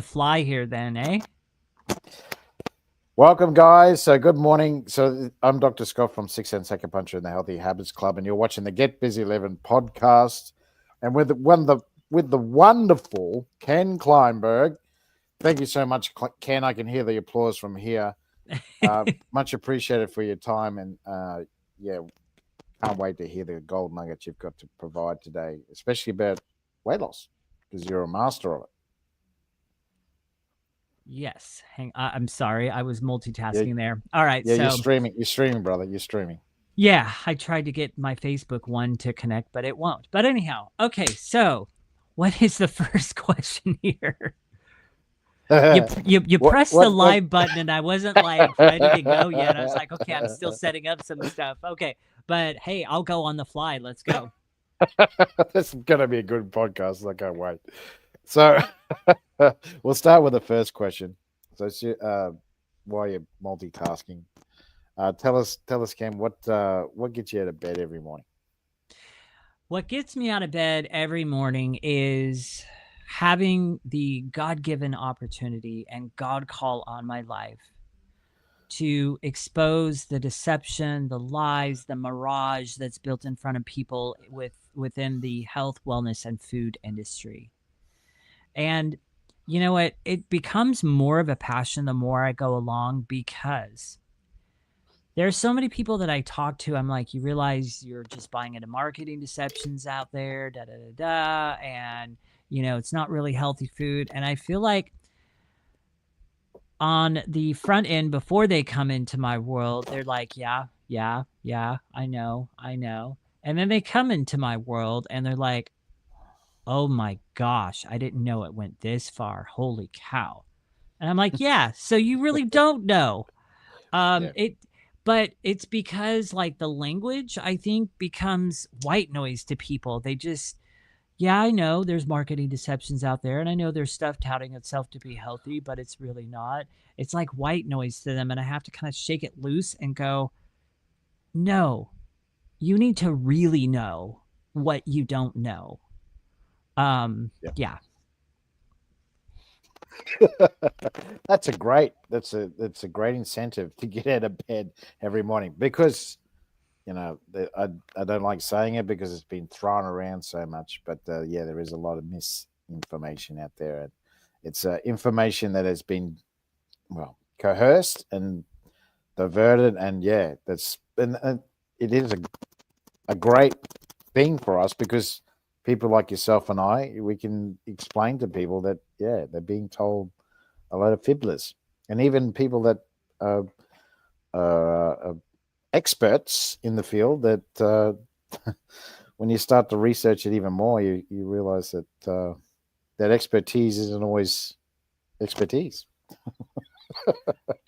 fly here then, eh? Welcome, guys. So, good morning. So, I'm Dr. Scott from Six Sense Acupuncture and the Healthy Habits Club, and you're watching the Get Busy Living podcast. And with the wonderful Ken Kleinberg. Thank you so much, Ken. I can hear the applause from here. Much appreciated for your time, and yeah, can't wait to hear the gold nuggets you've got to provide today, especially about weight loss, because you're a master of it. Yes. I'm sorry. I was Yeah, multitasking there. All right. yeah, you're So, streaming. You're streaming, brother. You're streaming. yeah, I tried to get my Facebook one to connect, but it won't. But anyhow, okay. So, what is the first question here? You what pressed the what what live button and I wasn't like ready to go yet. I was like, okay, I'm still setting up some stuff. Okay. But hey, I'll go on the fly. Let's go. This is gonna be a good podcast. I can't wait. So we'll start with the first question. So while you're multitasking, tell us, Cam, what gets you out of bed every morning? What gets me out of bed every morning is having the God given opportunity and God call on my life to expose the deception, the lies, the mirage that's built in front of people within the health, wellness, and food industry. And you know what? It becomes more of a passion the more I go along because there's so many people that I talk to. I'm like, you realize you're just buying into marketing deceptions out there, da da da da, and it's not really healthy food. And I feel like on the front end, before they come into my world, they're like, yeah, yeah, yeah, I know, I know. And then they come into my world and they're like, oh my gosh, I didn't know it went this far. Holy cow. And I'm like, yeah, so you really don't know. Yeah, It but it's because like the language I think becomes white noise to people. They just yeah, I know there's marketing deceptions out there and I know there's stuff touting itself to be healthy, but it's really not. It's like white noise to them and I have to kind of shake it loose and go, "No, you need to really know what you don't know." yeah. Yeah. That's a great incentive to get out of bed every morning because I don't like saying it because it's been thrown around so much, but yeah, there is a lot of misinformation out there, and it's information that has been coerced and diverted, and yeah, and it is a great thing for us because people like yourself and we can explain to people that yeah, they're being told a lot of fibblers, and even people that are experts in the field that when you start to research it even more, you realize that that expertise isn't always expertise.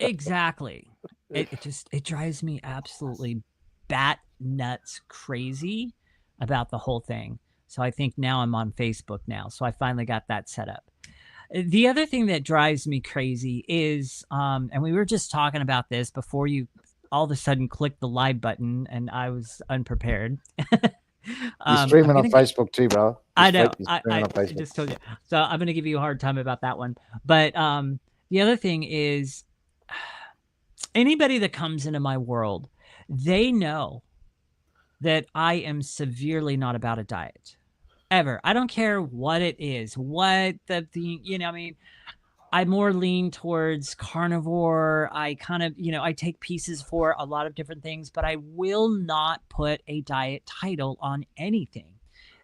Exactly. It drives me absolutely bat nuts crazy about the whole thing. So I think now I'm on Facebook now. So I finally got that set up. The other thing that drives me crazy is and we were just talking about this before you all of a sudden clicked the live button and I was unprepared. You're I'm streaming on gonna get Facebook too, brother. I know. You're I, streaming I on Facebook. just told you. So I'm gonna give you a hard time about that one. But the other thing is anybody that comes into my world, they know that I am severely not about a diet. Ever. I don't care what it is, what I mean, I more lean towards carnivore. I kind of, I take pieces for a lot of different things, but I will not put a diet title on anything.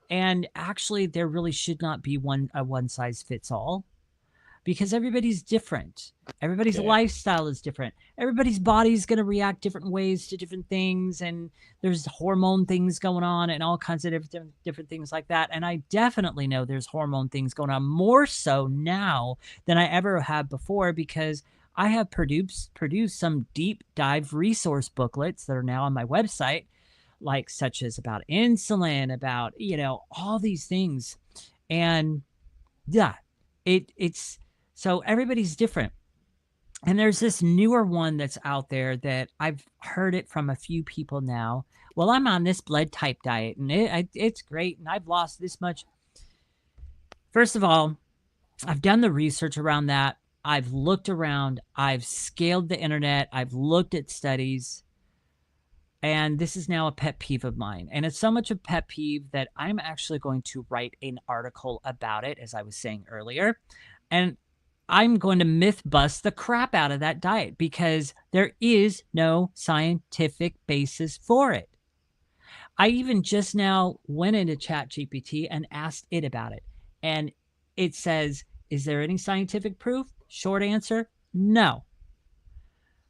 And actually, there really should not be a one size fits all because everybody's different. Everybody's Yeah, lifestyle is different. Everybody's body is going to react different ways to different things. And there's hormone things going on and all kinds of different things like that. And I definitely know there's hormone things going on more so now than I ever have before because I have produced some deep dive resource booklets that are now on my website, like such as about insulin, about, all these things. And yeah, it's so everybody's different. And there's this newer one that's out there that I've heard it from a few people now. Well, I'm on this blood type diet and it's great and I've lost this much. First of all, I've done the research around that. I've looked around, I've scaled the internet, I've looked at studies, and this is now a pet peeve of mine. And it's so much a pet peeve that I'm actually going to write an article about it, as I was saying earlier. And I'm going to myth bust the crap out of that diet because there is no scientific basis for it. I even just now went into ChatGPT and asked it about it. And it says, is there any scientific proof? Short answer, no.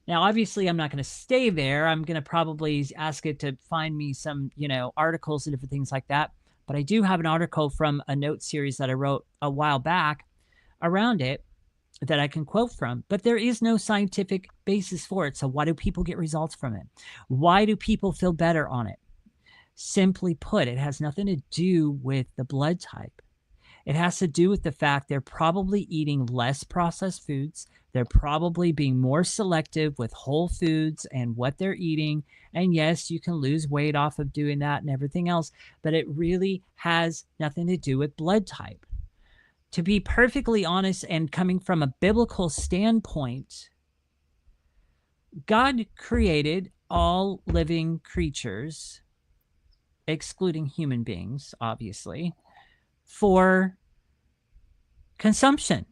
Now, obviously, I'm not going to stay there. I'm going to probably ask it to find me some, articles and different things like that. But I do have an article from a note series that I wrote a while back around it that I can quote from. But there is no scientific basis for it. So why do people get results from it? Why do people feel better on it? Simply put, it has nothing to do with the blood type. It has to do with the fact they're probably eating less processed foods. They're probably being more selective with whole foods and what they're eating. And yes, you can lose weight off of doing that and everything else, but it really has nothing to do with blood type. To be perfectly honest and coming from a biblical standpoint, God created all living creatures, excluding human beings, obviously, for consumption.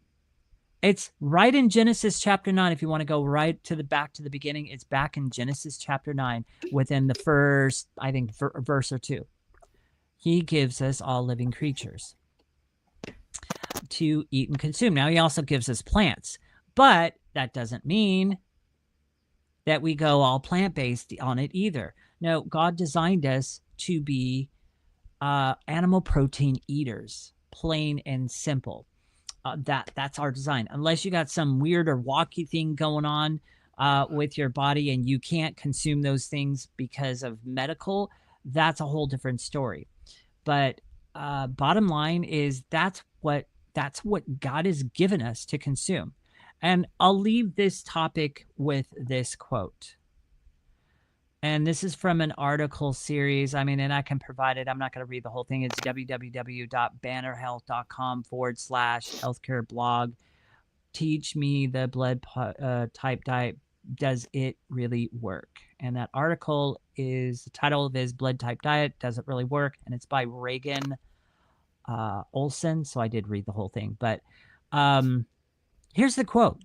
It's right in Genesis chapter 9. If you want to go right to the back to the beginning, it's back in Genesis chapter 9 within the first, I think, verse or two. He gives us all living creatures to eat and consume. Now, he also gives us plants, but that doesn't mean that we go all plant-based on it either. No, God designed us to be animal protein eaters, plain and simple. That's our design. Unless you got some weird or wacky thing going on with your body and you can't consume those things because of medical, that's a whole different story. But bottom line is that's what God has given us to consume. And I'll leave this topic with this quote. And this is from an article series. I mean, and I can provide it. I'm not going to read the whole thing. It's www.bannerhealth.com/healthcare blog. Teach me the blood type diet. Does it really work? And that article is, the title of it is Blood Type Diet. Does it really work? And it's by Reagan Olson. So I did read the whole thing. But here's the quote.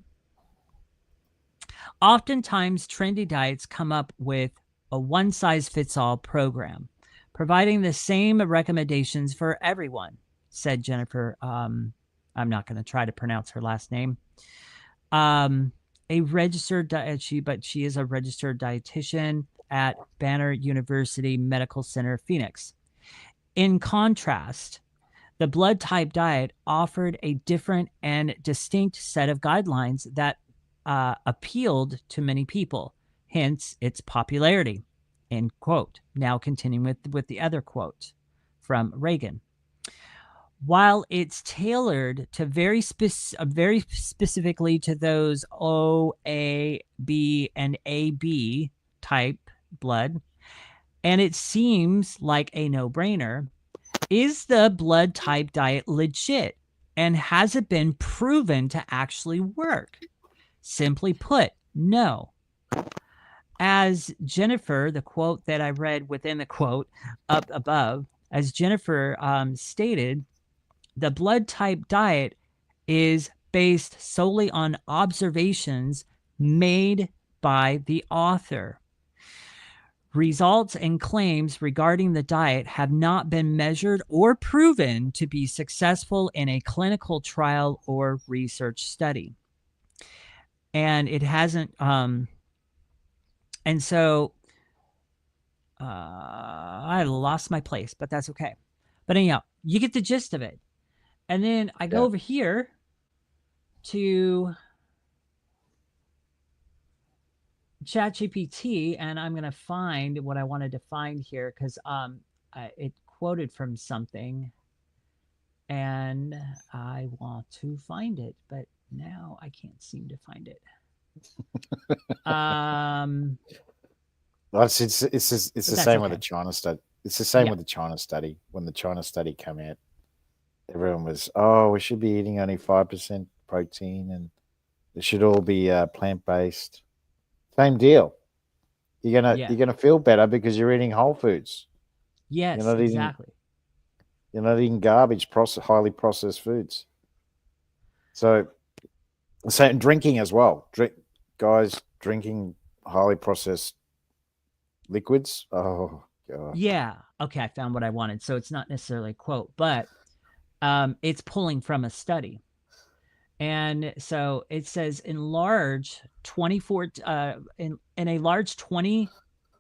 Oftentimes, trendy diets come up with a one-size-fits-all program, providing the same recommendations for everyone, said Jennifer. I'm not going to try to pronounce her last name. A registered she is a registered dietitian at Banner University Medical Center, Phoenix. In contrast, the blood type diet offered a different and distinct set of guidelines that appealed to many people, hence its popularity, end quote. Now continuing with the other quote from Reagan. While it's tailored to very specifically to those O, A, B, and AB type blood, and it seems like a no-brainer, is the blood type diet legit? And has it been proven to actually work? Simply put, no. As Jennifer, the quote that I read within the quote up above, as Jennifer stated, the blood type diet is based solely on observations made by the author. Results and claims regarding the diet have not been measured or proven to be successful in a clinical trial or research study. And it hasn't, and so I lost my place, but that's okay. But anyhow, you get the gist of it. And then I go over here to ChatGPT, and I'm going to find what I wanted to find here because it quoted from something, and I want to find it, but now I can't seem to find it. Well, it's the same with the China study. It's the same with the China study. When the China study came out, everyone was, oh, we should be eating only 5% protein, and it should all be plant based. Same deal. Yeah. You're gonna feel better because you're eating whole foods. You're Yes, not eating exactly. you're not eating garbage, highly processed foods. So, same drinking as well. Guys drinking highly processed liquids. Oh god. Yeah. Okay, I found what I wanted. So it's not necessarily a quote, but it's pulling from a study. And so it says in large 24 in a large 20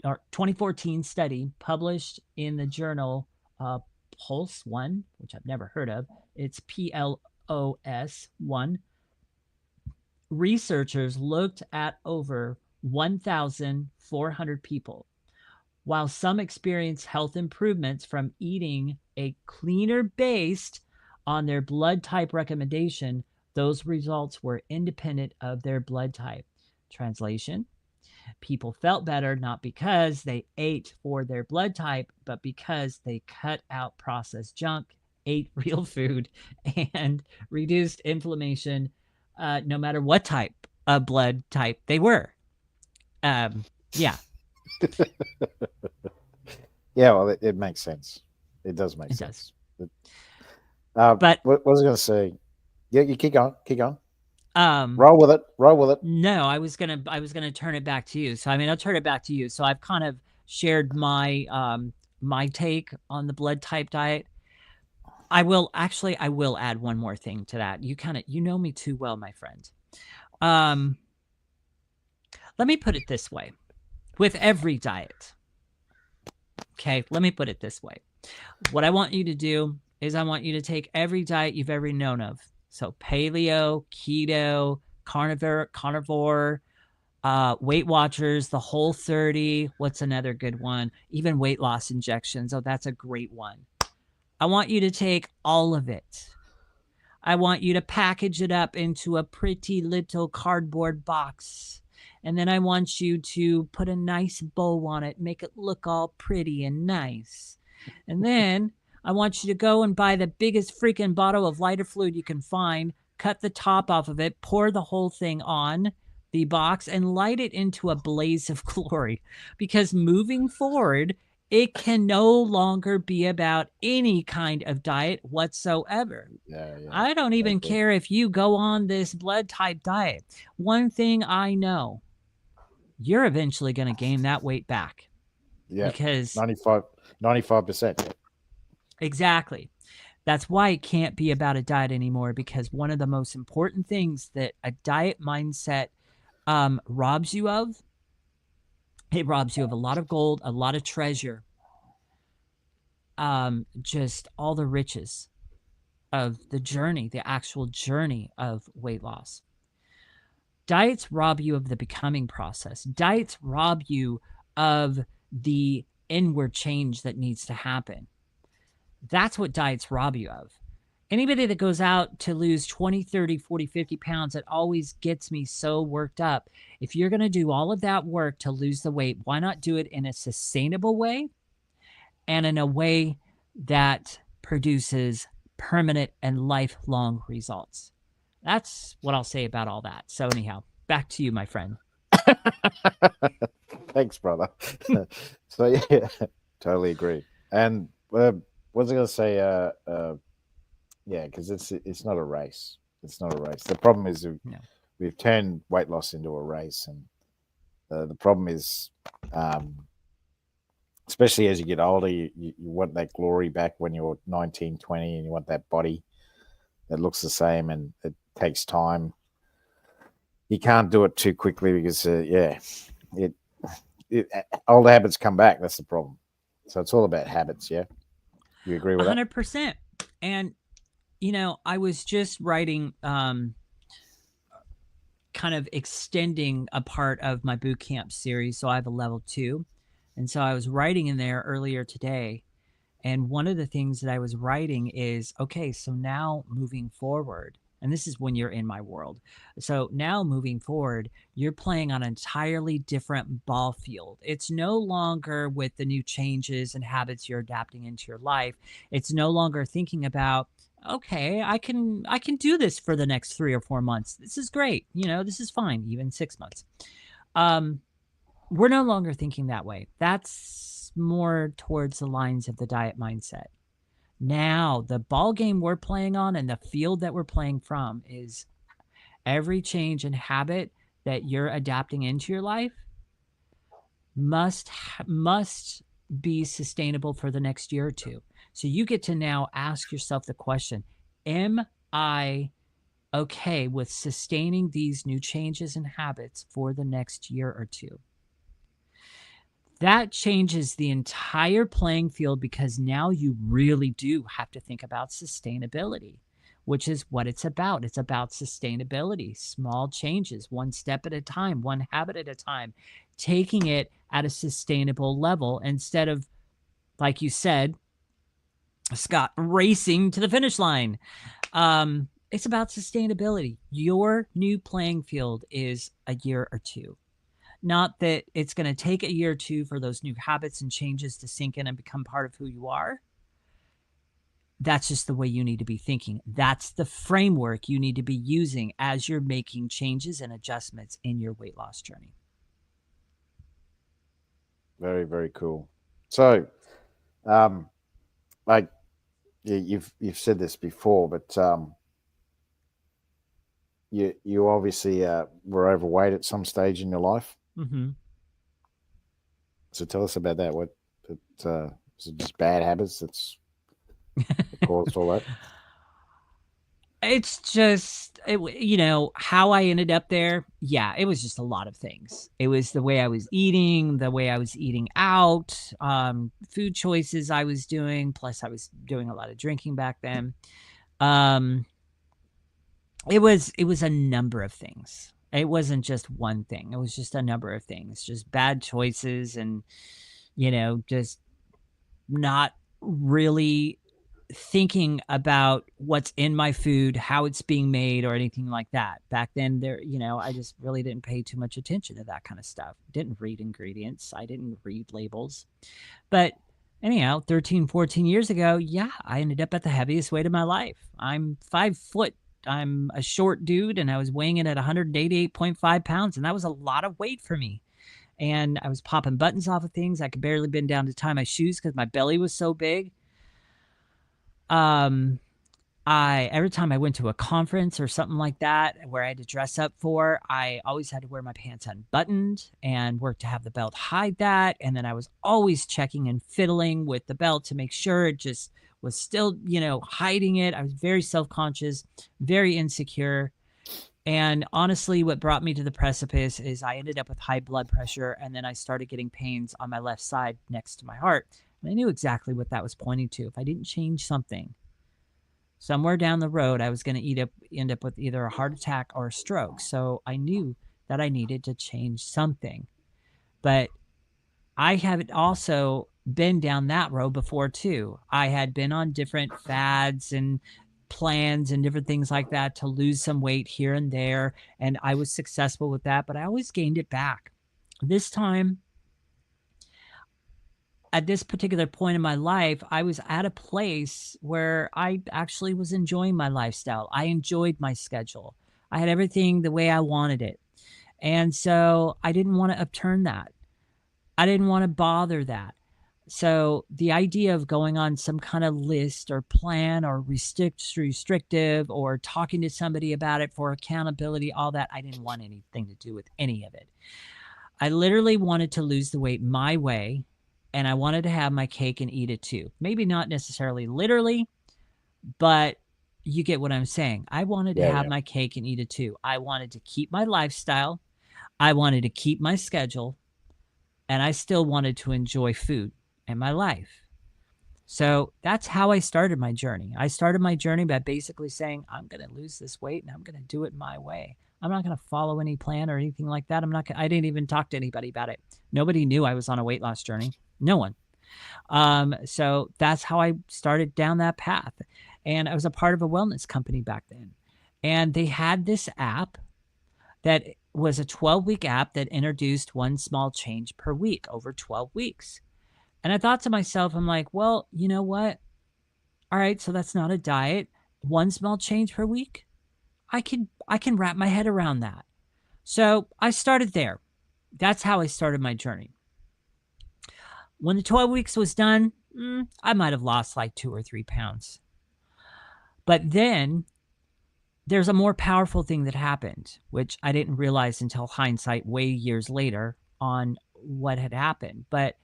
or 2014 study published in the journal Pulse 1, which I've never heard of. It's PLOS 1. Researchers looked at over 1,400 people. While some experienced health improvements from eating a cleaner based on their blood type recommendation, those results were independent of their blood type. Translation: people felt better not because they ate for their blood type, but because they cut out processed junk, ate real food, and reduced inflammation, no matter what type of blood type they were. Yeah, Yeah, well, it makes sense. It does make it does. sense. But What was I going to say? Yeah, you keep going. Keep going. um, Roll with it. Roll with it. no, I was gonna turn it back to you. So I mean, I'll turn it back to you. So I've kind of shared my take on the blood type diet. I will add one more thing to that. You know me too well, my friend. Um, let me put it this way: with every diet, okay. Let me put it this way: what I want you to do is I want you to take every diet you've ever known of. So paleo, keto, carnivore, Weight Watchers, the Whole 30. What's another good one? Even weight loss injections. Oh, that's a great one. I want you to take all of it. I want you to package it up into a pretty little cardboard box. And then I want you to put a nice bow on it, make it look all pretty and nice. And then I want you to go and buy the biggest freaking bottle of lighter fluid you can find, cut the top off of it, pour the whole thing on the box, and light it into a blaze of glory. Because moving forward, it can no longer be about any kind of diet whatsoever. Yeah, yeah. I don't I even agree. care if you go on this blood type diet. One thing I know, you're eventually going to gain that weight back Yeah, because 95, 95%. Yeah. exactly. That's why it can't be about a diet anymore because one of the most important things that a diet mindset robs you of, it robs you of a lot of gold, a lot of treasure, just all the riches of the journey, the actual journey of weight loss. Diets rob you of the becoming process. Diets rob you of the inward change that needs to happen. That's what diets rob you of. Anybody that goes out to lose 20, 30, 40, 50 pounds, it always gets me so worked up. If you're going to do all of that work to lose the weight, why not do it in a sustainable way and in a way that produces permanent and lifelong results? That's what I'll say about all that. So, anyhow, back to you, my friend. Thanks, brother. So yeah, totally agree. And what was I going to say? Yeah, because it's not a race. It's not a race. The problem is No. we've turned weight loss into a race, and the problem is, um, especially as you get older, you want that glory back when you're 19, 20, and you want that body that looks the same, and it takes time. You can't do it too quickly because, yeah, it, old habits come back. That's the problem. So it's all about habits. Yeah, you agree with that? 100%. And, I was just writing, kind of extending a part of my boot camp series. So I have a level 2. And so I was writing in there earlier today. And one of the things that I was writing is okay, so now moving forward, and this is when you're in my world. So now moving forward, you're playing on an entirely different ball field. It's no longer with the new changes and habits you're adapting into your life. It's no longer thinking about okay, I can do this for the next 3 or 4 months. This is great. This is fine, even 6 months. Um, we're no longer thinking that way. That's more towards the lines of the diet mindset. Now, the ball game we're playing on and the field that we're playing from is every change in habit that you're adapting into your life must be sustainable for the next year or two. So you get to now ask yourself the question, am I okay with sustaining these new changes and habits for the next year or two? That changes the entire playing field because now you really do have to think about sustainability, which is what it's about. It's about sustainability, small changes, one step at a time, one habit at a time, taking it at a sustainable level instead of, like you said, Scott, racing to the finish line. It's about sustainability. Your new playing field is a year or two. Not that it's going to take a year or two for those new habits and changes to sink in and become part of who you are. That's just the way you need to be thinking. That's the framework you need to be using as you're making changes and adjustments in your weight loss journey. Very, very cool. So, um, like you've said this before, but you obviously were overweight at some stage in your life. Mm-hmm. So tell us about that. What is it? Just bad habits that caused all that? It's just, how I ended up there. Yeah, it was just a lot of things. It was the way I was eating, the way I was eating out, food choices I was doing. Plus, I was doing a lot of drinking back then. Um, it was a number of things. It wasn't just one thing. It was just a number of things. Just bad choices and, just not really thinking about what's in my food, how it's being made, or anything like that. Back then, I just really didn't pay too much attention to that kind of stuff. Didn't read ingredients. I didn't read labels. But anyhow, 13, 14 years ago, yeah, I ended up at the heaviest weight of my life. I'm 5 foot. I'm a short dude, and I was weighing in at 188.5 pounds, and that was a lot of weight for me. And I was popping buttons off of things. I could barely bend down to tie my shoes because my belly was so big. Um, I every time I went to a conference or something like that where I had to dress up for, I always had to wear my pants unbuttoned and work to have the belt hide that. And then I was always checking and fiddling with the belt to make sure it just was still, hiding it. I was very self-conscious, very insecure. And honestly, what brought me to the precipice is I ended up with high blood pressure, and then I started getting pains on my left side next to my heart. And I knew exactly what that was pointing to. If I didn't change something, somewhere down the road, I was going to end up with either a heart attack or a stroke. So I knew that I needed to change something. But I have also been down that road before too. I had been on different fads and plans and different things like that to lose some weight here and there. And I was successful with that, but I always gained it back. This time, at this particular point in my life, I was at a place where I actually was enjoying my lifestyle. I enjoyed my schedule. I had everything the way I wanted it. And so I didn't want to upturn that. I didn't want to bother that. So the idea of going on some kind of list or plan or restrictive or talking to somebody about it for accountability, all that, I didn't want anything to do with any of it. I literally wanted to lose the weight my way, and I wanted to have my cake and eat it too. Maybe not necessarily literally, but you get what I'm saying. I wanted to Yeah, have yeah. my cake and eat it too. I wanted to keep my lifestyle. I wanted to keep my schedule, and I still wanted to enjoy food and my life. So that's how I started my journey. I started my journey by basically saying, I'm going to lose this weight and I'm going to do it my way. I'm not going to follow any plan or anything like that. I didn't even talk to anybody about it. Nobody knew I was on a weight loss journey. No one. So that's how I started down that path. And I was a part of a wellness company back then. And they had this app that was a 12-week app that introduced one small change per week over 12 weeks. And I thought to myself, I'm like, well, you know what? All right, so that's not a diet. one small change per week, I can wrap my head around that. So I started there. That's how I started my journey. When the 12 weeks was done, I might have lost like 2 or 3 pounds. But then there's a more powerful thing that happened, which I didn't realize until hindsight, way years later, on what had happened. But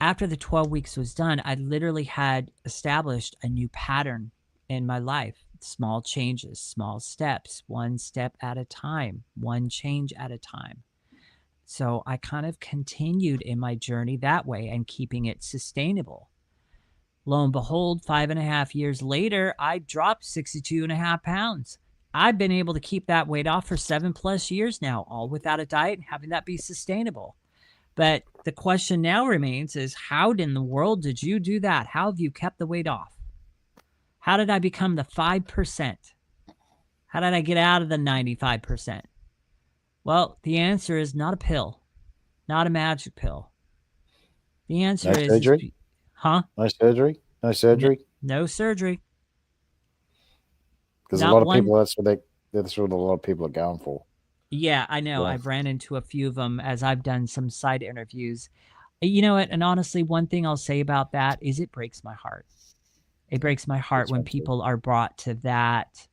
after the 12 weeks was done, I literally had established a new pattern in my life. Small changes, small steps, one step at a time, one change at a time. So I kind of continued in my journey that way and keeping it sustainable. Lo and behold, 5.5 years later, I dropped 62.5 pounds. I've been able to keep that weight off for 7+ years now, all without a diet and having that be sustainable. But the question now remains is how in the world did you do that? How have you kept the weight off? How did I become the 5%? How did I get out of the 95%? Well, the answer is not a pill, not a magic pill. The No answer is surgery. huh? No surgery. No No, surgery. no surgery. Because a Not lot of one. people, that's what a lot of people are going for. Yeah, I know. Yeah, I've ran into a few of them as I've done some side interviews. You know what? And honestly, one thing I'll say about that is it breaks my heart. It breaks my heart that's when one too. people are brought to that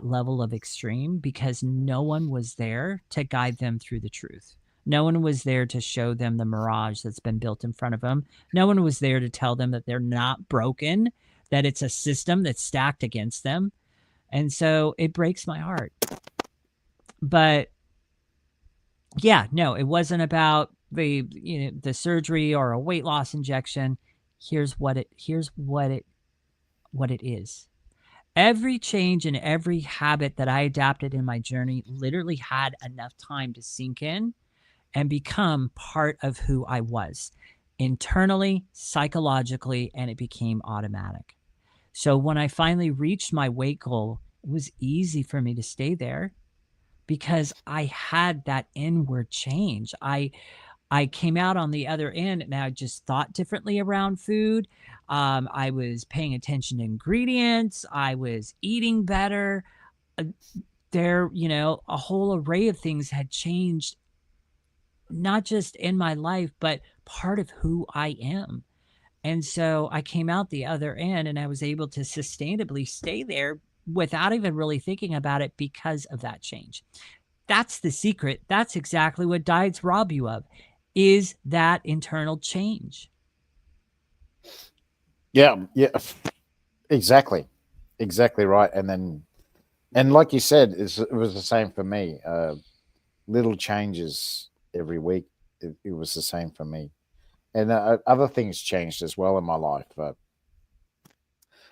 level of extreme because no one was there to guide them through the truth. No one was there to show them the mirage that's been built in front of them. No one was there to tell them that they're not broken, that it's a system that's stacked against them. And so it breaks my heart. But yeah, no, it wasn't about the surgery or a weight loss injection. Here's what it is. Every change and every habit that I adapted in my journey literally had enough time to sink in and become part of who I was internally, psychologically, and it became automatic. So when I finally reached my weight goal, it was easy for me to stay there because I had that inward change. I came out on the other end and I just thought differently around food. I was paying attention to ingredients. I was eating better. Uh, a whole array of things had changed, not just in my life, but part of who I am. And so I came out the other end and I was able to sustainably stay there without even really thinking about it because of that change. That's the secret. That's exactly what diets rob you of, is that internal change. Yeah, yeah, exactly, exactly right. And like you said, it was the same for me. Little changes every week. It was the same for me, and other things changed as well in my life.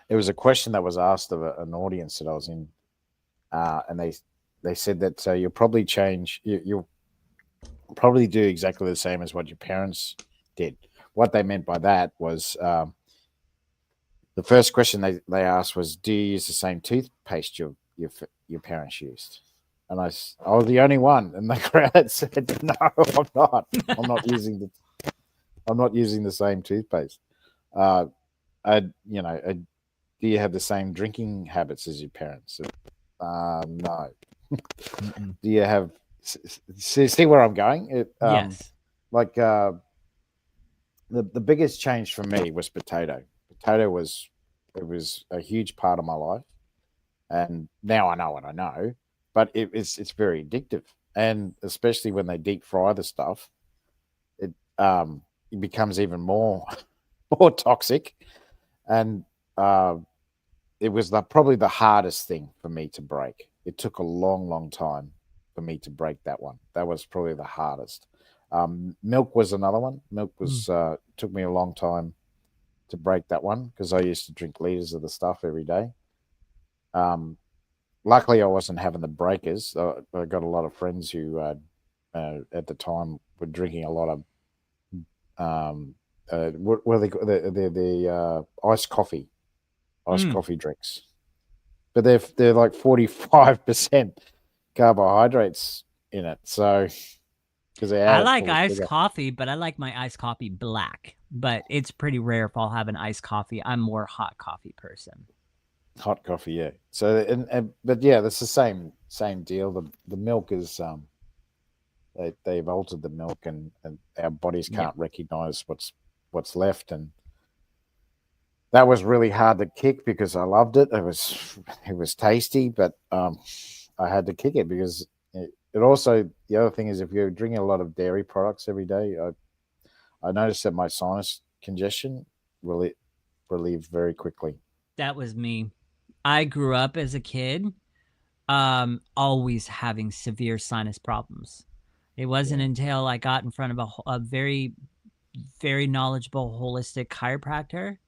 It was a question that was asked of an audience that I was in, and they said that you'll probably change. You'll probably do exactly the same as what your parents did. What they meant by that was the first question they asked was, "Do you use the same toothpaste your parents used?" And I was the only one, and the crowd said, "No, I'm not. I'm not using the I'm not using the same toothpaste." Uh, do you have the same drinking habits as your parents? No. Mm-mm. Do you have see where I'm going? Yes. Like the biggest change for me was potato. Potato was it was a huge part of my life, and now I know what I know. But it's very addictive, and especially when they deep fry the stuff, it it becomes even more more toxic. And uh, it was probably the hardest thing for me to break. It took a long, long time for me to break that one. That was probably the hardest. Milk was another one. Milk Mm. was took me a long time to break that one because I used to drink liters of the stuff every day. Um, Luckily, I wasn't having the breakers. I got a lot of friends who, at the time, were drinking a lot of what are they iced Mm. coffee drinks, but they're like 45% carbohydrates in it. So because they I add it like full of iced sugar. coffee, but I like my iced coffee black. But it's pretty rare if I'll have an iced coffee. I'm more hot coffee person. hot coffee. Yeah. So and but yeah, that's the same deal. The milk is they've altered the milk, and our bodies Yep. can't recognize what's left, and that was really hard to kick because I loved it. It was tasty, but I had to kick it because it also, the other thing is, if you're drinking a lot of dairy products every day, I noticed that my sinus congestion really relieved very quickly. That was me. I grew up as a kid, always having severe sinus problems. It wasn't Yeah, until I got in front of a very, very knowledgeable holistic chiropractor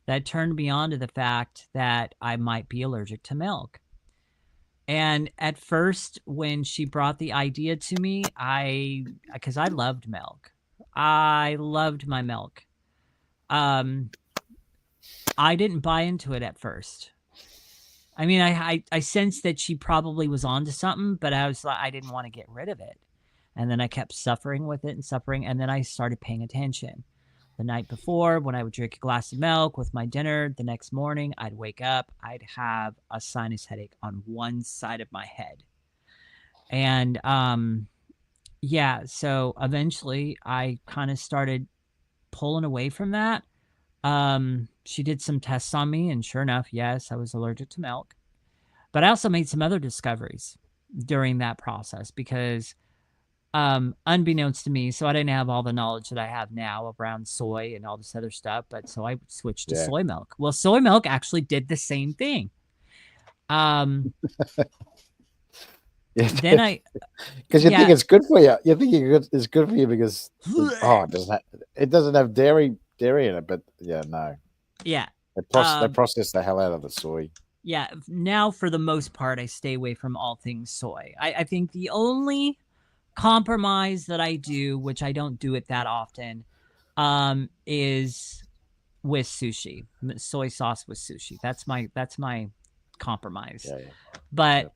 that turned me on to the fact that I might be allergic to milk. And at first, when she brought the idea to me, because I loved milk, I loved my milk. Um, I didn't buy into it at first. I mean, I sensed that she probably was onto something, but I was like, I didn't want to get rid of it. And then I kept suffering with it and suffering, and then I started paying attention. The night before, when I would drink a glass of milk with my dinner, the next morning I'd wake up, I'd have a sinus headache on one side of my head. And yeah, so eventually I kind of started pulling away from that. She did some tests on me, and sure enough, yes, I was allergic to milk. But I also made some other discoveries during that process because, unbeknownst to me, so I didn't have all the knowledge that I have now around soy and all this other stuff. But so I switched to yeah, soy milk. Well, soy milk actually did the same thing. Um, yeah. then I, Because you think yeah, it's good for you. You think it's good for you because it doesn't have dairy in it. But yeah, no, yeah, they um, process the hell out of the soy. yeah. Now, for the most part, I stay away from all things soy. I think the only compromise that I do, which I don't do it that often, is with sushi, soy sauce with sushi. That's my compromise. Yeah, yeah, But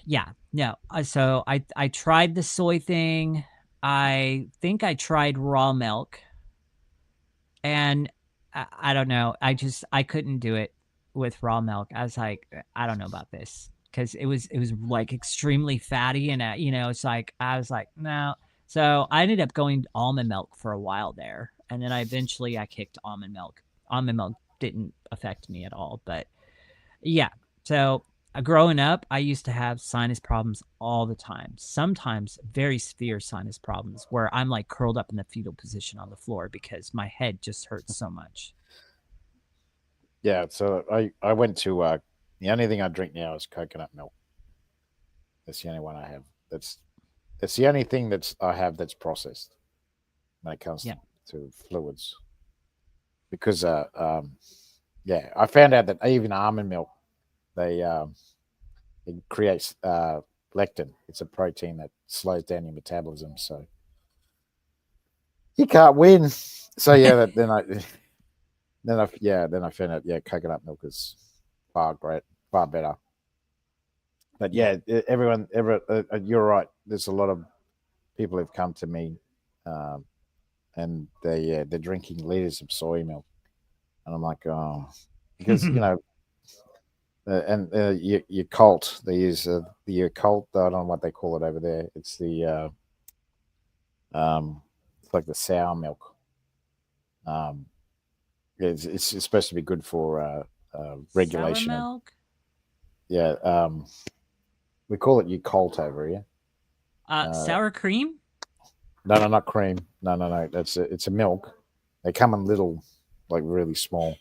yeah. yeah, no. So I tried the soy thing. I think I tried raw milk, and I don't know. I couldn't do it with raw milk. I was like, I don't know about this because it was like extremely fatty, and it's like I was like, no. So I ended up going almond milk for a while there, and then I kicked almond milk. Almond milk didn't affect me at all, but yeah. So growing up, I used to have sinus problems all the time. Sometimes very severe sinus problems where I'm like curled up in the fetal position on the floor because my head just hurts so much. Yeah, so I went to the only thing I drink now is coconut milk. That's the only one I have. That's the only thing I have that's processed when it comes Yeah. to fluids. Because yeah, I found out that even almond milk, they it creates lectin. It's a protein that slows down your metabolism, so you can't win. So yeah, then I found out, yeah, coconut milk is far better. But Yeah. yeah, you're right. There's a lot of people who've come to me, um, and they're drinking liters of soy milk, and I'm like, oh, because and your cult, they use the cult. I don't know what they call it over there. It's it's like the sour milk. Um, it's supposed to be good for Sour regulation of, milk? yeah. We call it Yakult over here. Uh, Sour cream? no, no, not cream. No, no, no. It's a milk. They come in little, like really small.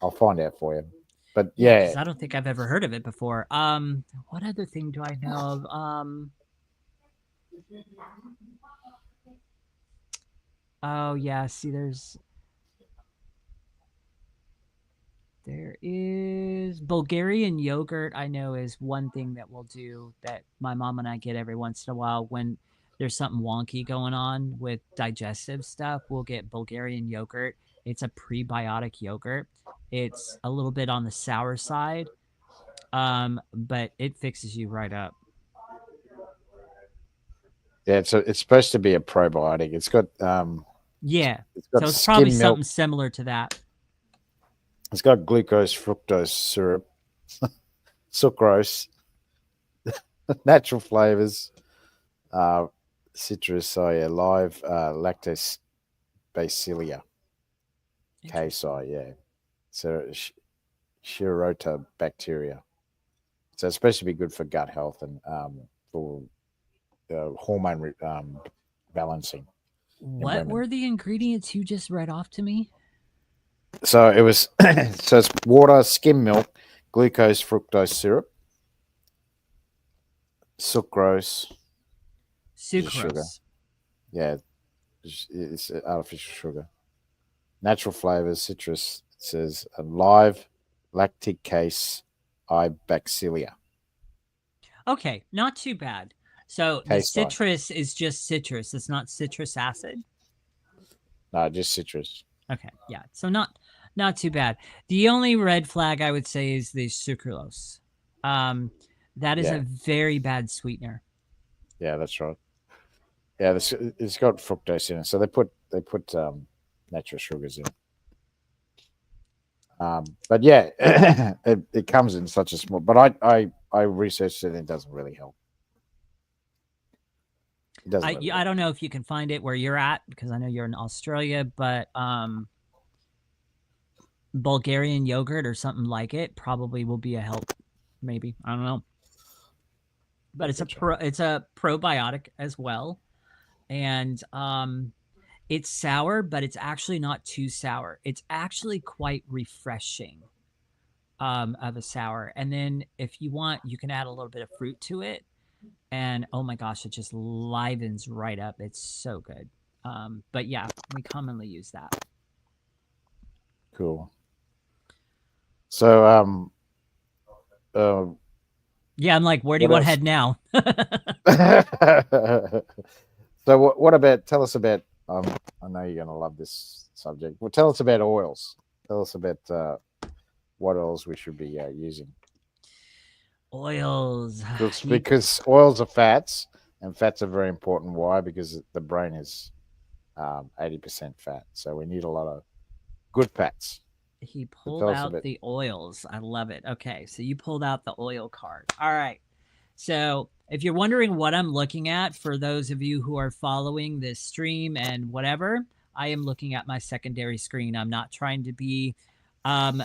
I'll find out for you. But Yeah, yeah, because I don't think I've ever heard of it before. What other thing do I know of? Oh yeah, see, there is Bulgarian yogurt. I know is one thing that we'll do that my mom and I get every once in a while when there's something wonky going on with digestive stuff. We'll get Bulgarian yogurt. It's a prebiotic yogurt. It's a little bit on the sour side, but it fixes you right up. yeah. It's supposed to be a probiotic. Yeah, It's got so it's probably skim milk. something similar to that. It's got glucose, fructose syrup, sucrose, natural flavors, uh, citrus, so yeah, live lactose bacillia, Interesting. KSI, yeah. So Shirota bacteria. So it's supposed to be good for gut health and for hormone balancing in What women. were the ingredients you just read off to me? So it was so it's water, skim milk, glucose, fructose syrup, sucrose, which is sugar. Sucrose. Yeah, it's artificial sugar. Natural flavors, citrus. It says live lactic case bacteria. Okay, not too bad. So the Case I. citrus is just citrus. It's not citrus acid. No, just citrus. Okay, yeah. So not too bad. The only red flag I would say is the sucralose. Um, that is a Yeah, very bad sweetener. yeah, that's right. Yeah, it's got fructose in it, so they put natural sugars in it. But yeah, it comes in such a small. But I researched it and it doesn't really help. It doesn't really I help. don't know if you can find it where you're at because I know you're in Australia, but Bulgarian yogurt or something like it probably will be a help. Maybe I don't know, but Yeah, good job. it's a probiotic as well, and it's sour, but it's actually not too sour. It's actually quite refreshing of a sour. And then if you want, you can add a little bit of fruit to it, and oh my gosh, it just livens right up. It's so good. But yeah, we commonly use that. Cool. So uh, Yeah, I'm like, where do you what want to else? head now? So what about? Tell us about. I know you're gonna love this subject. Well, tell us about oils. Tell us about what oils we should be using. Oils. Because You, because oils are fats, and fats are very important. Why? Because the brain is 80% fat, so we need a lot of good fats. he So pulled tell us a out bit. the oils. I love it. Okay, so you pulled out the oil card. All right. So, if you're wondering what I'm looking at, for those of you who are following this stream and whatever, I am looking at my secondary screen. I'm not trying to be um,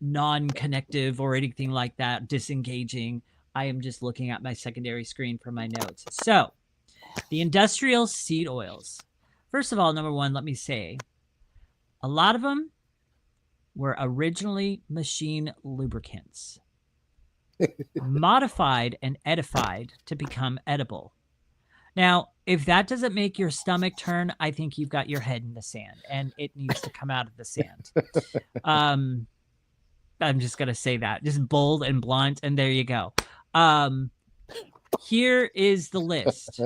non connective or anything like that, disengaging. I am just looking at my secondary screen for my notes. So, the industrial seed oils. First of all, number one, let me say a lot of them were originally machine lubricants, modified and edified to become edible. Now, if that doesn't make your stomach turn, I think you've got your head in the sand and it needs to come out of the sand. Um, I'm just going to say that. Just bold and blunt, and there you go. Um, Here is the list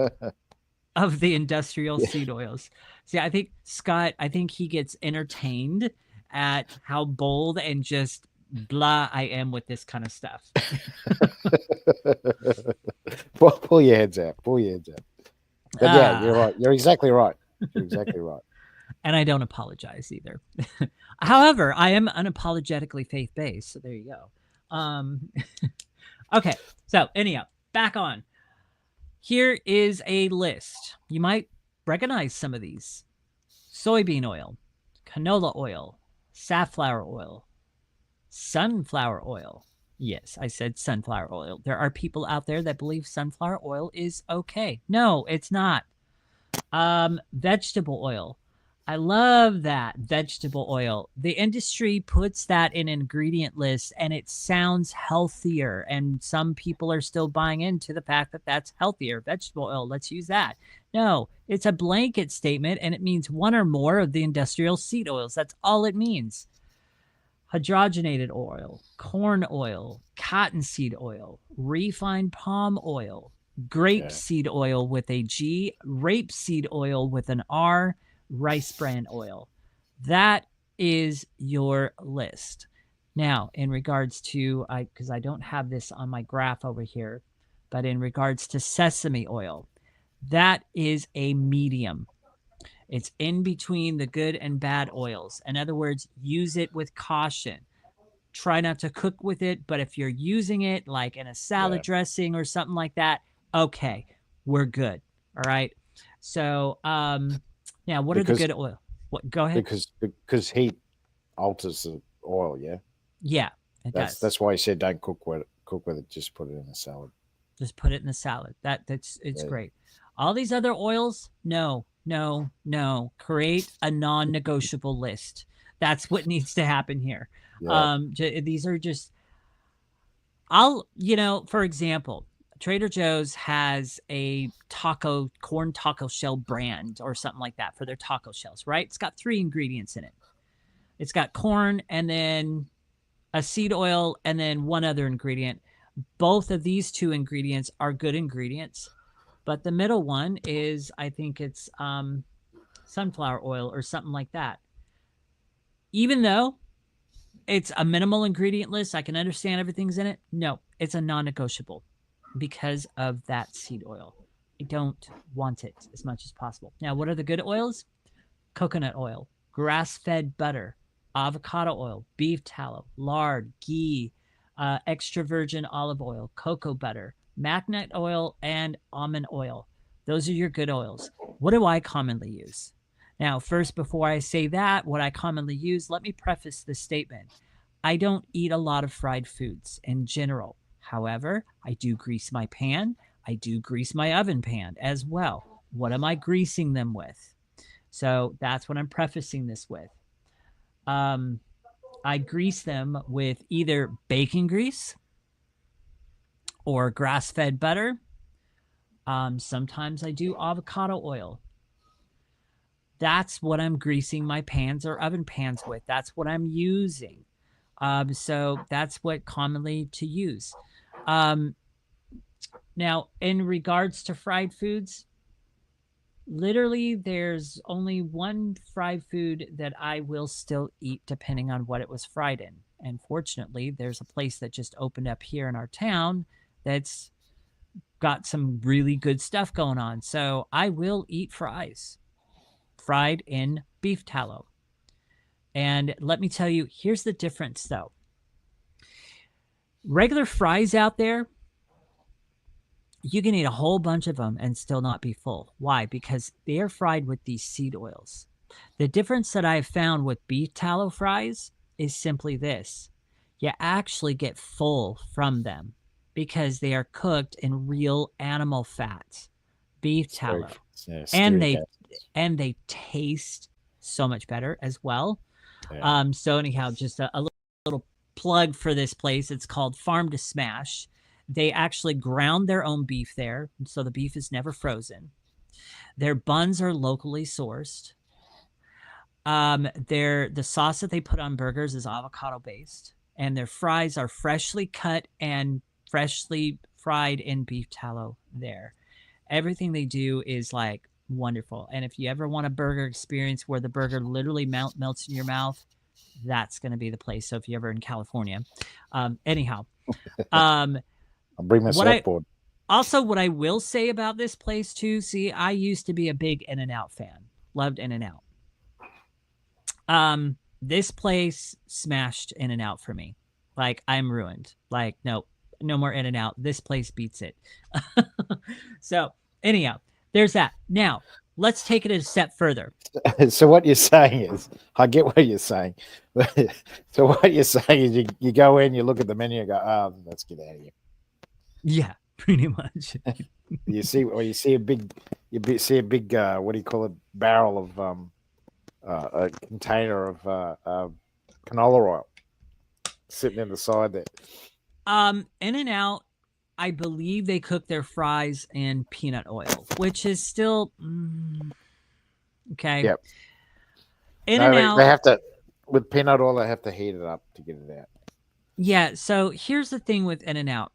of the industrial Yeah. seed oils. See, I think Scott, I think he gets entertained at how bold and just blah I am with this kind of stuff. Pull your heads out. Pull your heads out. But yeah, you're Ah, right. You're exactly right. You're exactly right. and I don't apologize either. However, I am unapologetically faith based, so there you go. Okay, so anyhow, back on. Here is a list. You might recognize some of these: soybean oil, canola oil, safflower oil, sunflower oil. Yes, I said sunflower oil. There are people out there that believe sunflower oil is okay. No, it's not. Vegetable oil. I love that vegetable oil. The industry puts that in an ingredient list and it sounds healthier. And some people are still buying into the fact that that's healthier. Vegetable oil, let's use that. No, it's a blanket statement and it means one or more of the industrial seed oils. That's all it means: hydrogenated oil, corn oil, cottonseed oil, refined palm oil, Yeah. grapeseed oil with a G, rapeseed oil with an R, rice bran oil. That is your list. Now, in regards to, because I don't have this on my graph over here, but in regards to sesame oil, that is a medium. It's in between the good and bad oils. In other words, use it with caution. Try not to cook with it, but if you're using it like in a salad Yeah, dressing or something like that, okay, we're good. All right. So, now what are the because good oil? What? Go ahead. because heat alters the oil. Yeah, Yeah, it does. that's why he said don't cook with it. Just put it in a salad. Just put it in the salad. That's it's Yeah, great. All these other oils, no, no, no. Create a non-negotiable list. That's what needs to happen here. yeah, These are just for example, Trader Joe's has a corn taco shell brand or something like that for their taco shells, right? It's got 3 ingredients in it. It's got corn and then a seed oil and then one other ingredient. Both of these 2 ingredients are good ingredients, but the middle one is, I think it's sunflower oil or something like that. Even though it's a minimal ingredient list, I can understand everything's in it. No, it's a non-negotiable because of that seed oil. I don't want it as much as possible. Now, what are the good oils? Coconut oil, grass-fed butter, avocado oil, beef tallow, lard, ghee, extra virgin olive oil, cocoa butter, magnet oil, and almond oil. Those are your good oils. What do I commonly use? Now, first, before I say that, what I commonly use, let me preface this statement. I don't eat a lot of fried foods in general. However, I do grease my pan. I do grease my oven pan as well. What am I greasing them with? So that's what I'm prefacing this with. Um, I grease them with either bacon grease or grass fed butter. Sometimes I do avocado oil. That's what I'm greasing my pans or oven pans with. That's what I'm using. So that's what commonly to use. Um, Now, in regards to fried foods, literally there's only one fried food that I will still eat depending on what it was fried in. And fortunately, there's a place that just opened up here in our town that's got some really good stuff going on. So I will eat fries fried in beef tallow. And let me tell you, here's the difference though. Regular fries out there, you can eat a whole bunch of them and still not be full. Why? Because they are fried with these seed oils. The difference that I've found with beef tallow fries is simply this: you actually get full from them because they are cooked in real animal fat, beef steak, tallow, yeah, and stearic they acid. and they taste so much better as well. Yeah, So anyhow, just a little plug for this place. It's called Farm to Smash. They actually ground their own beef there, so the beef is never frozen. Their buns are locally sourced. The sauce that they put on burgers is avocado based, and their fries are freshly cut and freshly fried in beef tallow. There, everything they do is like wonderful. And if you ever want a burger experience where the burger literally melts in your mouth, that's going to be the place. So if you're ever in California, anyhow, um, I'll bring my what I surfboard. what I will say about this place too. See, I used to be a big In-N-Out fan. Loved In-N-Out. This place smashed In-N-Out for me. Like I'm ruined. Like no, no more In-N-Out. This place beats it. So anyhow, there's that. Now let's take it a step further. So what you're saying is, I get what you're saying. So what you're saying is, you go in, you look at the menu, and go, "Oh, let's get out of here." Yeah, pretty much. You see a big, see a big, what do you call it, barrel of a container of canola oil sitting in the side there. In-N-Out, I believe they cook their fries in peanut oil, which is still okay. Yep. No, they In-N-Out, have to, with peanut oil. They have to heat it up to get it out. yeah. So here's the thing with In-N-Out.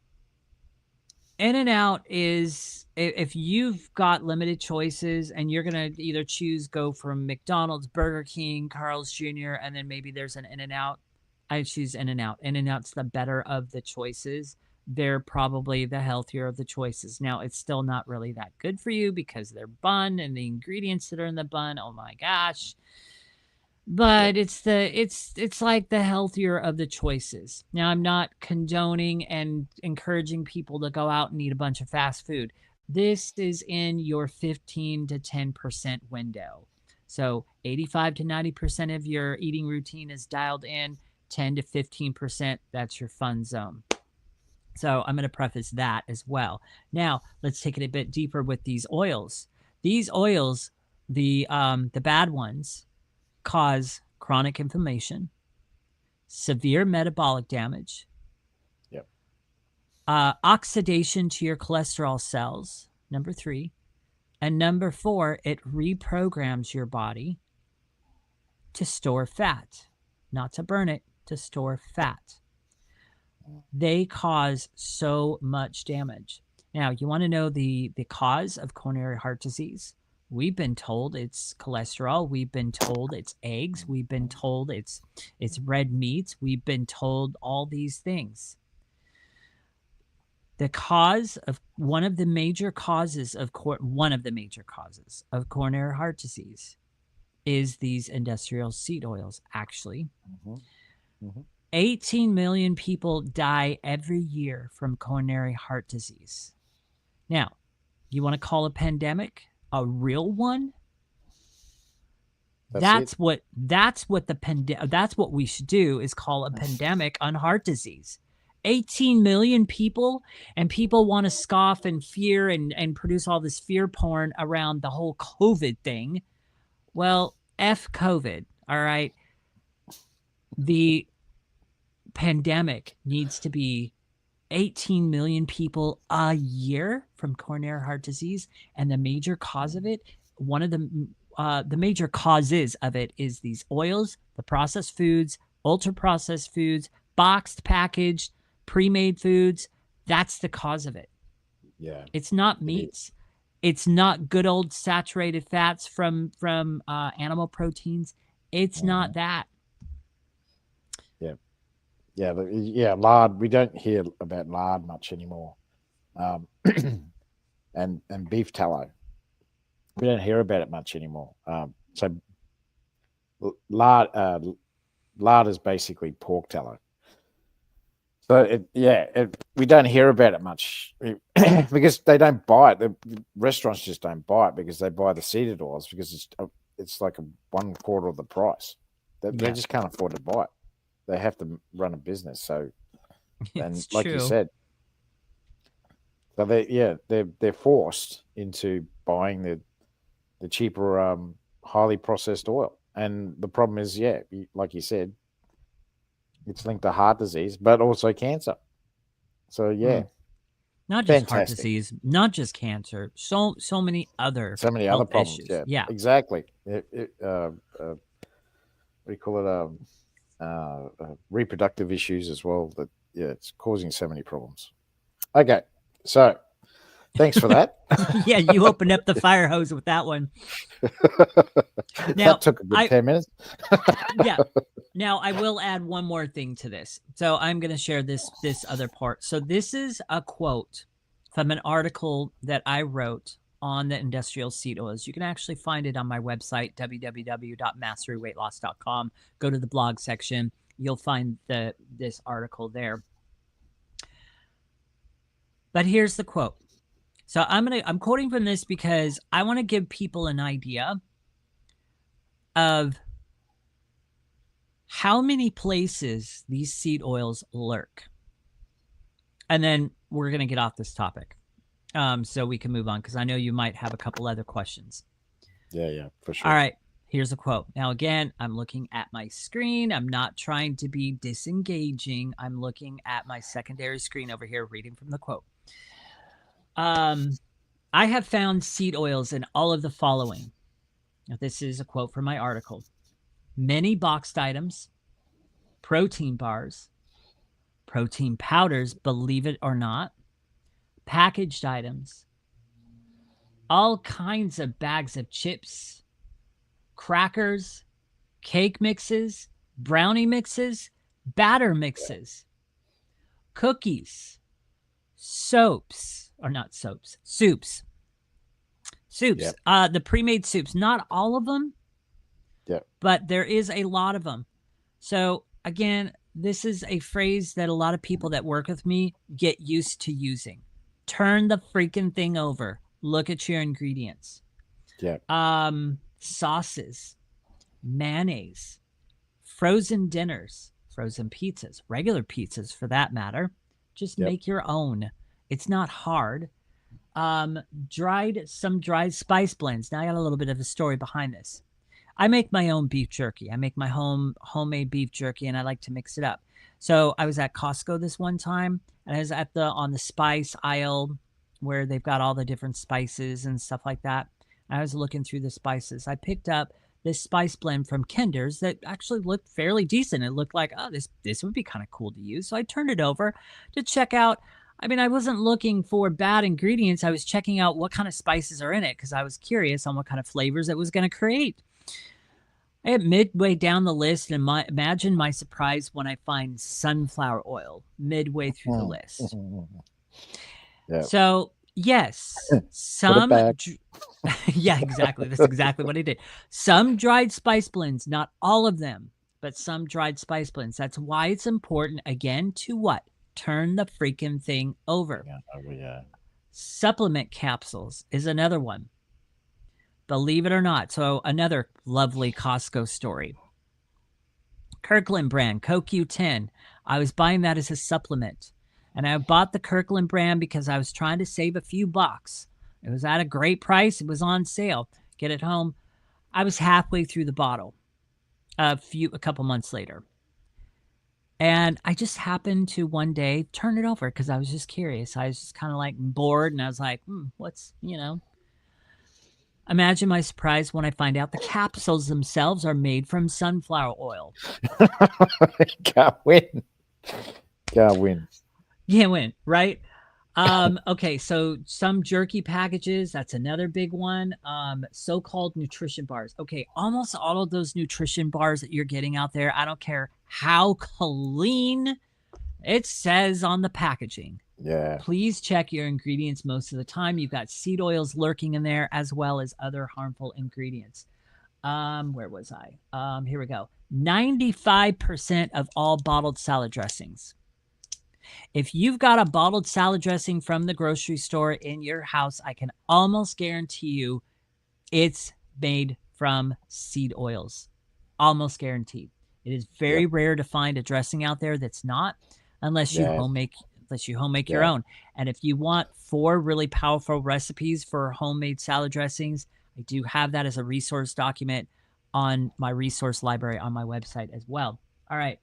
In-N-Out is, if you've got limited choices and you're gonna either choose go from McDonald's, Burger King, Carl's Jr., and then maybe there's an In-N-Out. I choose In-N-Out. In-N-Out's the better of the choices. they're probably the healthier of the choices. Now, it's still not really that good for you because they're bun and the ingredients that are in the bun, oh my gosh. Yep. But it's like the healthier of the choices. Now, I'm not condoning and encouraging people to go out and eat a bunch of fast food. This is in your 15 to 10% window. So 85 to 90% of your eating routine is dialed in, 10 to 15%, that's your fun zone. So I'm going to preface that as well. Now, let's take it a bit deeper with these oils. These oils, the bad ones, cause chronic inflammation, severe metabolic damage, Yep. oxidation to your cholesterol cells, number 3. And number 4, it reprograms your body to store fat, not to burn it, to store fat. They cause so much damage. Now, you want to know the cause of coronary heart disease? We've been told it's cholesterol. We've been told it's eggs. We've been told it's red meats. We've been told all these things. The cause of one of the major causes of coronary heart disease is these industrial seed oils. Actually, Mm-hmm. Mm-hmm. 18 million people die every year from coronary heart disease. Now, you want to call a pandemic a real one? That's it. That's what we should do, is call a pandemic on heart disease. 18 million people, and people want to scoff and fear and produce all this fear porn around the whole COVID thing. Well, F COVID, all right? The pandemic needs to be 18 million people a year from coronary heart disease, and the major cause of it, one of the major causes of it, is these oils, the processed foods, ultra processed foods, boxed, packaged, pre-made foods. That's the cause of it. Yeah, It's not it is. meats. It's not good old saturated fats from animal proteins. It's Mm-hmm. not that. Yeah, yeah, lard. We don't hear about lard much anymore. Um, and beef tallow. We don't hear about it much anymore. So lard, lard is basically pork tallow. So we don't hear about it much because they don't buy it. The restaurants just don't buy it because they buy the seeded oils because it's like a 1/4 of the price. They Yeah, just can't afford to buy it. They have to run a business. So, and it's like you true. said, so they're forced into buying the cheaper highly processed oil. And the problem is, like you said, it's linked to heart disease, but also cancer. So yeah, Mm. Not just heart fantastic. disease, not just cancer, so many other So many other health problems. issues. Yeah, Yeah. exactly. What do you call it? Reproductive issues as well. That it's causing so many problems. Okay, so thanks for that. Yeah, you opened up the fire hose with that one. That Now, took a good I 10 minutes. yeah. Now I will add one more thing to this. So I'm going to share this other part. So this is a quote from an article that I wrote on the industrial seed oils. You can actually find it on my website, www.masteryweightloss.com. Go to the blog section. You'll find this article there. But here's the quote. So I'm quoting from this because I want to give people an idea of how many places these seed oils lurk. And then we're going to get off this topic so we can move on, because I know you might have a couple other questions. Yeah, for All sure. right, here's a quote. Now, again, I'm looking at my screen. I'm not trying to be disengaging. I'm looking at my secondary screen over here, reading from the quote. I have found seed oils in all of the following. Now, this is a quote from my article. Many boxed items, protein bars, protein powders, believe it or not, packaged items, all kinds of bags of chips, crackers, cake mixes, brownie mixes, batter mixes, cookies, Soaps, or not soaps, soups. Soups, Yep. the pre-made soups, not all of them, Yep. but there is a lot of them. So again, this is a phrase that a lot of people that work with me get used to using. Turn the freaking thing over. Look at your ingredients. Yep. Sauces, mayonnaise, frozen dinners, frozen pizzas, regular pizzas for that matter. Just Yep. make your own. It's not hard. Dried spice blends. Now I got a little bit of a story behind this. I make my own beef jerky. I make my homemade beef jerky, and I like to mix it up. So I was at Costco this one time, and I was at the on the spice aisle where they've got all the different spices and stuff like that. I was looking through the spices. I picked up this spice blend from Kinder's that actually looked fairly decent. It looked like, oh, this would be kind of cool to use. So I turned it over to check out. I mean, I wasn't looking for bad ingredients. I was checking out what kind of spices are in it because I was curious on what kind of flavors it was going to create. At midway down the list, and imagine my surprise when I find sunflower oil midway through the list. Yep. So, yes, Put it back. yeah, exactly. That's exactly what I did. Some dried spice blends, not all of them, but some dried spice blends. That's why it's important, again, to what? Turn the freaking thing over. Yeah. Supplement capsules is another one. Believe it or not. So, another lovely Costco story. Kirkland brand, CoQ10. I was buying that as a supplement. And I bought the Kirkland brand because I was trying to save a few bucks. It was at a great price. It was on sale. Get it home. I was halfway through the bottle a couple months later. And I just happened to one day turn it over because I was just curious. I was just kind of like bored, and I was like, Imagine my surprise when I find out the capsules themselves are made from sunflower oil. Can't win. Can't win. Can't win, right? Okay, so some jerky packages, that's another big one. So-called nutrition bars. Okay, almost all of those nutrition bars that you're getting out there, I don't care how clean it says on the packaging. Yeah. Please check your ingredients most of the time. You've got seed oils lurking in there as well as other harmful ingredients. Where was I? Here we go. 95% of all bottled salad dressings. If you've got a bottled salad dressing from the grocery store in your house, I can almost guarantee you it's made from seed oils. Almost guaranteed. It is very rare to find a dressing out there that's not, unless you homemade your own. And if you want 4 really powerful recipes for homemade salad dressings, I do have that as a resource document on my resource library on my website as well. All right,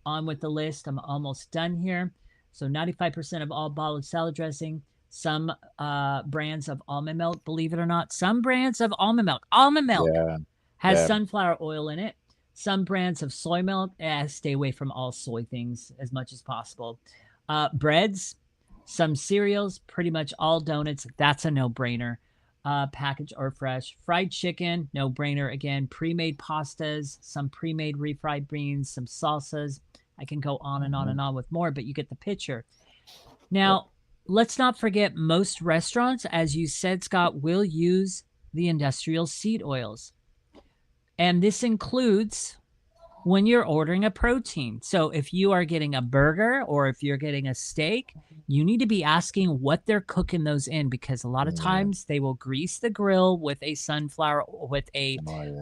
on with the list. I'm almost done here. So 95% of all bottled salad dressing, some brands of almond milk, believe it or not, some brands of almond milk has sunflower oil in it. Some brands of soy milk, stay away from all soy things as much as possible. Breads, some cereals, pretty much all donuts. That's a no-brainer. Packaged or fresh. Fried chicken, no-brainer. Again, pre-made pastas, some pre-made refried beans, some salsas. I can go on and on and on with more, but you get the picture. Now, let's not forget most restaurants, as you said, Scott, will use the industrial seed oils. And this includes when you're ordering a protein. So if you are getting a burger or if you're getting a steak, you need to be asking what they're cooking those in, because a lot of times they will grease the grill with a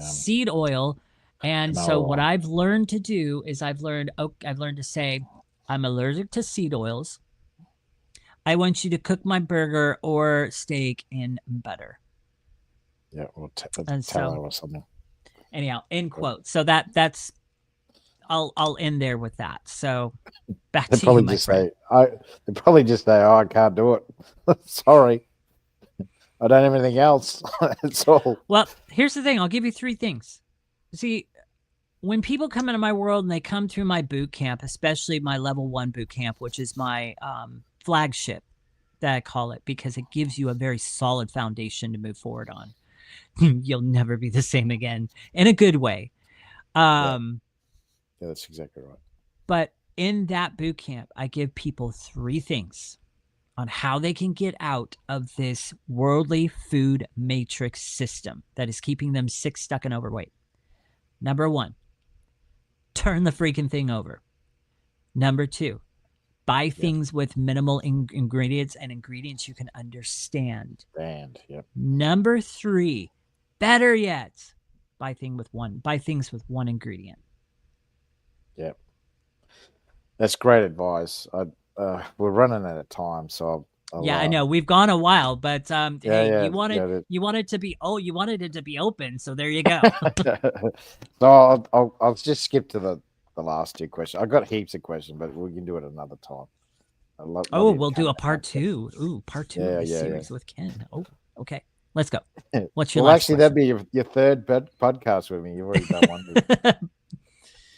seed oil. And so what I've learned to do is I've learned to say, I'm allergic to seed oils. I want you to cook my burger or steak in butter. Yeah, or tallow or something. Anyhow, end quote. So that's I'll end there with that. So back to you, my friend. They probably just say, "Oh, I can't do it. Sorry, I don't have anything else." That's all. Well, here's the thing. I'll give you 3 things. See, when people come into my world and they come through my boot camp, especially my level 1 boot camp, which is my flagship that I call it, because it gives you a very solid foundation to move forward on. You'll never be the same again, in a good way. Yeah, that's exactly right. But in that boot camp, I give people 3 things. on how they can get out of this worldly food matrix system that is keeping them sick, stuck, and overweight. Number one, turn the freaking thing over. Number two, buy Yep. things with minimal ingredients and ingredients you can understand. And yep. Number three, better yet, buy things with one ingredient. Yep. That's great advice. We're running out of time, so Yeah, I I'll know we've gone a while, but yeah, hey, yeah, you wanted yeah. you wanted to be you wanted it to be open, so there you go. So I'll just skip to the last two questions. I've got heaps of questions, but we can do it another time. I love Oh, you we'll do a coming part up. two. Ooh, part two of Yeah, this yeah, series with Ken. Oh, okay. Let's go. yeah. What's your Well, last actually, that'd question? be your third podcast with me. You've already done one with me.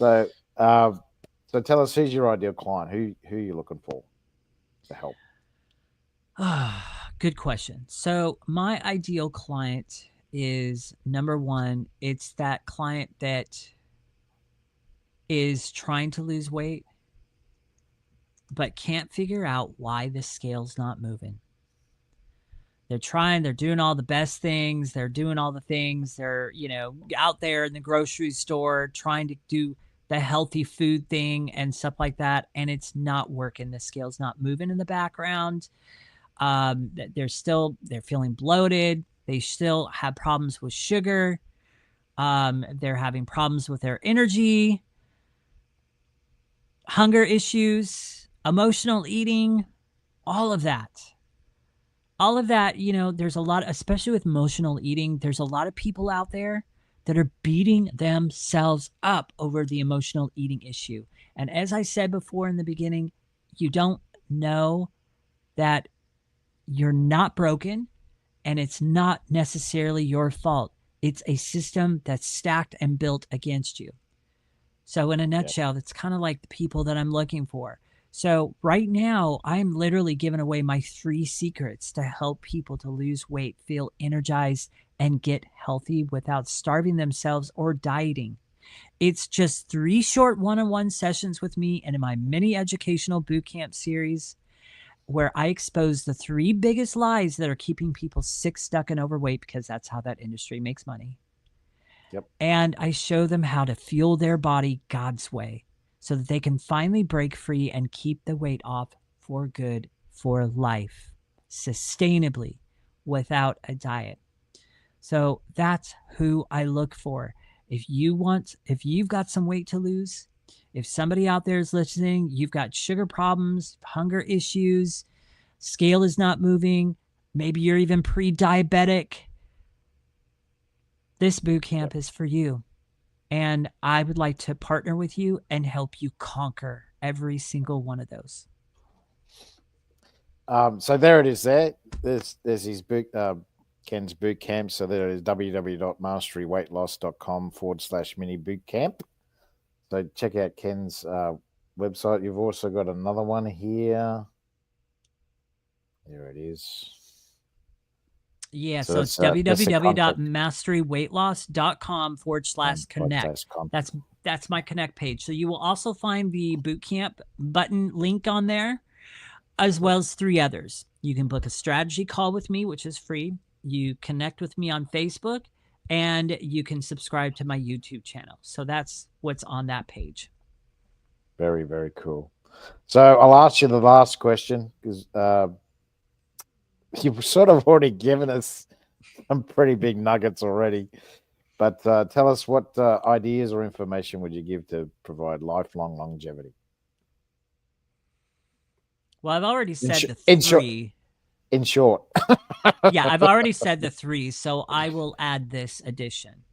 So, so tell us, who's your ideal client? Who are you looking for to help? Good question. So, my ideal client is number one, it's that client that is trying to lose weight but can't figure out why the scale's not moving. They're trying, they're doing all the best things, they're doing all the things, they're, out there in the grocery store trying to do the healthy food thing and stuff like that, and it's not working. The scale's not moving in the background. They're feeling bloated. They still have problems with sugar. They're having problems with their energy, hunger issues, emotional eating, all of that. All of that, there's a lot, especially with emotional eating, there's a lot of people out there that are beating themselves up over the emotional eating issue. And as I said before in the beginning, you don't know that you're not broken and it's not necessarily your fault. It's a system that's stacked and built against you. So, in a Yeah, nutshell, that's kind of like the people that I'm looking for. So, right now, I'm literally giving away my 3 secrets to help people to lose weight, feel energized, and get healthy without starving themselves or dieting. It's just 3 short one on one sessions with me and in my mini educational bootcamp series where I expose the 3 biggest lies that are keeping people sick, stuck, and overweight because that's how that industry makes money. yep, And I show them how to fuel their body God's way so that they can finally break free and keep the weight off for good for life, sustainably, without a diet. So that's who I look for. If you've got some weight to lose, if somebody out there is listening, you've got sugar problems, hunger issues, scale is not moving, maybe you're even pre-diabetic, this boot yep. camp is for you. And I would like to partner with you and help you conquer every single one of those. So there it is. There's his boot, Ken's boot camp. So there it is, www.masteryweightloss.com/mini boot camp. So check out Ken's website. You've also got another one here. There it is. Yeah, So so it's that's the contact www.masteryweightloss.com forward slash connect. slash contact. That's my connect page. So you will also find the bootcamp button link on there, as Yep. well as 3 others. You can book a strategy call with me, which is free. You connect with me on Facebook, and you can subscribe to my YouTube channel. So that's what's on that page. Very, very cool. So I'll ask you the last question because you've sort of already given us some pretty big nuggets already. But tell us, what ideas or information would you give to provide lifelong longevity? Well, I've already In, said the in short, 3. in short, Yeah, I've already said the 3, so I will add this addition.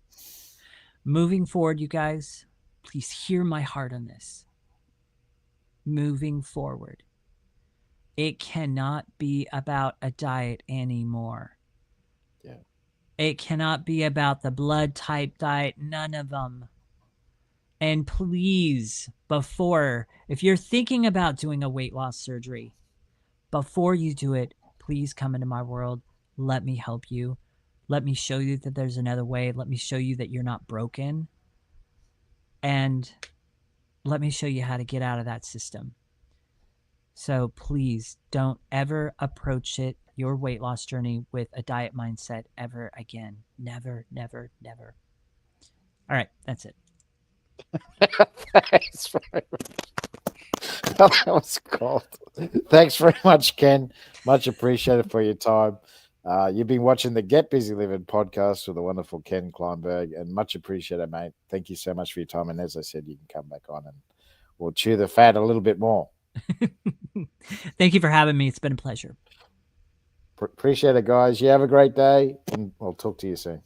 Moving forward, you guys, please hear my heart on this. Moving forward, it cannot be about a diet anymore. yeah, It cannot be about the blood type diet, none of them. And please, if you're thinking about doing a weight loss surgery, before you do it, please come into my world. Let me help you. Let me show you that there's another way. Let me show you that you're not broken. And let me show you how to get out of that system. So please don't ever approach your weight loss journey with a diet mindset ever again. Never, never, never. All right, that's it. Thanks very that was cold. Thanks very much, Ken. Much appreciated for your time. You've been watching the Get Busy Living podcast with the wonderful Ken Kleinberg, and much appreciated, mate. Thank you so much for your time. And as I said, you can come back on and we'll chew the fat a little bit more. Thank you for having me. It's been a pleasure. Appreciate it, guys. You have a great day, and I'll talk to you soon.